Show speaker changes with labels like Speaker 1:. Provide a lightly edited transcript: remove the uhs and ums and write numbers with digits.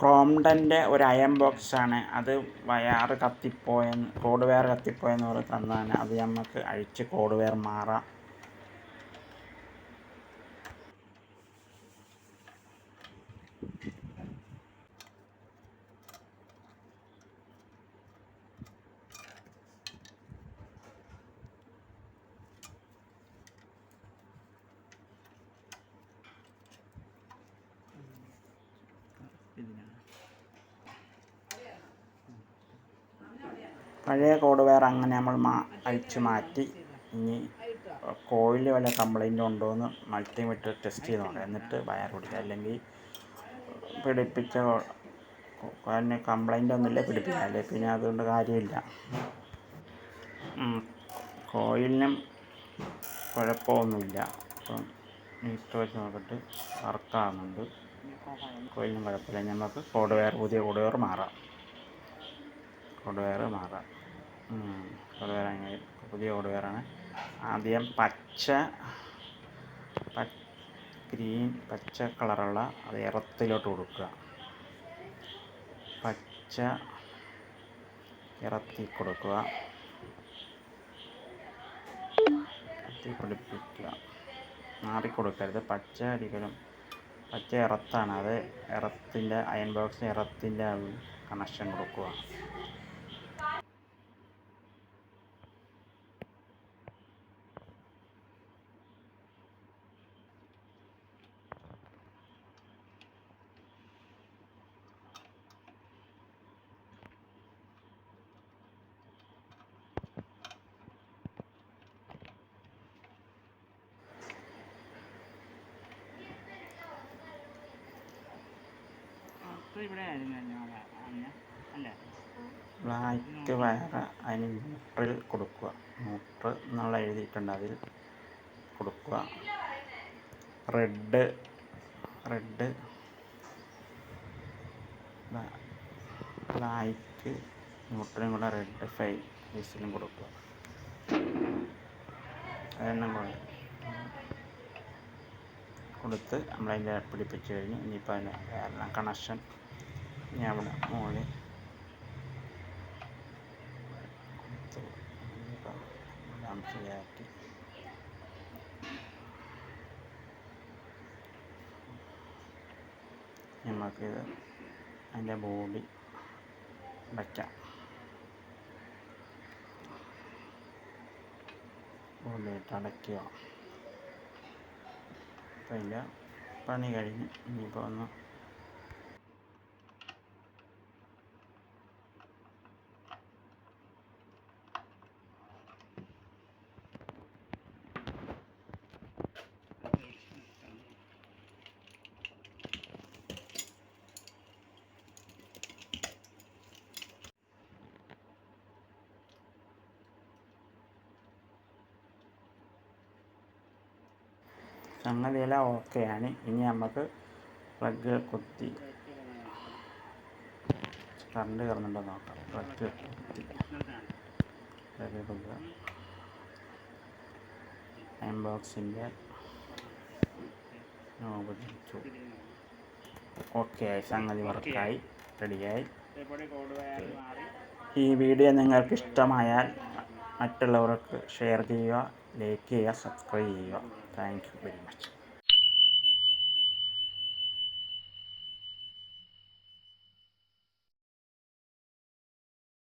Speaker 1: ക്രോംപ്ടൻ്റെ ഒരു അയൺ ബോക്സാണ്. അത് വയറ് കത്തിപ്പോയെന്ന്, കോഡ് വയർ കത്തിപ്പോയെന്ന് പറഞ്ഞ് തന്നതാണ്. അത് നമുക്ക് അഴിച്ച് കോഡ് വയർ മാറാം. പഴയ കോഡ് വയർ അങ്ങനെ നമ്മൾ അഴിച്ചു മാറ്റി. ഇനി കോയിൽ വല്ല കംപ്ലൈൻറ്റ് ഉണ്ടോ എന്ന് മൾട്ടിമീറ്റർ ടെസ്റ്റ് ചെയ്ത് നോക്കാം. എന്നിട്ട് വയർ പിടിക്കുക. അല്ലെങ്കിൽ പിടിപ്പിച്ച അതിന് കംപ്ലൈൻ്റ് ഒന്നുമില്ല പിടിപ്പിക്കുക, അല്ലെങ്കിൽ പിന്നെ അതുകൊണ്ട് കാര്യമില്ല. കോയിലിനും കുഴപ്പമൊന്നുമില്ല. അപ്പം മീറ്റർ വെച്ച് നോക്കിയിട്ട് വർക്കാകുന്നുണ്ട്. കോയിലിനും കുഴപ്പമില്ല. നമുക്ക് കോഡ് വയർ, പുതിയ കോഡ് വയർ മാറാം. കോഡ് വയർ മാറാം. കോഡ് വയർ അങ്ങനെ പുതിയ കോഡ് വയറാണ്. ആദ്യം പച്ച കളറുള്ള അത് എർത്തിലോട്ട് കൊടുക്കുക. പച്ച എർത്തി കൊടുക്കുക, എർത്തി പിടിപ്പിക്കുക. മാറിക്കൊടുക്കരുത്. പച്ച ഒരിക്കലും, പച്ച എർത്താണ്. അത് എർത്തിൻ്റെ അയൺ ബോക്സിന് എർത്തിൻ്റെ കണക്ഷൻ കൊടുക്കുക. ബ്ലാക്ക് വയർ അതിന് ന്യൂട്രൽ കൊടുക്കുക. ന്യൂട്രൽ എന്നുള്ള എഴുതിയിട്ടുണ്ട്, അതിൽ കൊടുക്കുക. റെഡ് ബ്ലാക്ക് ന്യൂട്രലും കൂടെ റെഡ് ഫേസിലും കൊടുക്കുക. അതെണ്ണം കൊടുത്ത് നമ്മളതിൻ്റെ പിടിപ്പിച്ച് കഴിഞ്ഞ് ഇനിയിപ്പോൾ അതിന് എല്ലാം കണക്ഷൻ ഇനി അവിടെ മുകളിൽ എല്ലാം ശരിയാക്കി നമുക്കിത് അതിൻ്റെ ബോഡി വയ്ക്കാം. ബോഡിയിട്ട് അടയ്ക്കുക. അപ്പം അതിൻ്റെ പണി കഴിഞ്ഞ് ഇനിയിപ്പോൾ ഒന്ന് സംഗതിയെല്ലാം ഓക്കെയാണ്. ഇനി നമുക്ക് പ്ലഗ് കുത്തി കറണ്ട് കയറുന്നുണ്ടോ നോക്കാം. പ്ലഗ് കുത്തി കൊടുക്കുക. അയൺ ബോക്സിൻ്റെ നോബ് തിരിച്ചു. ഓക്കെ, സംഗതി വർക്കായി, റെഡിയായി. ഈ വീഡിയോ നിങ്ങൾക്ക് ഇഷ്ടമായാൽ മറ്റുള്ളവർക്ക് ഷെയർ ചെയ്യുക, ലൈക്ക് ചെയ്യുക, സബ്സ്ക്രൈബ് ചെയ്യുക. Thank you very much.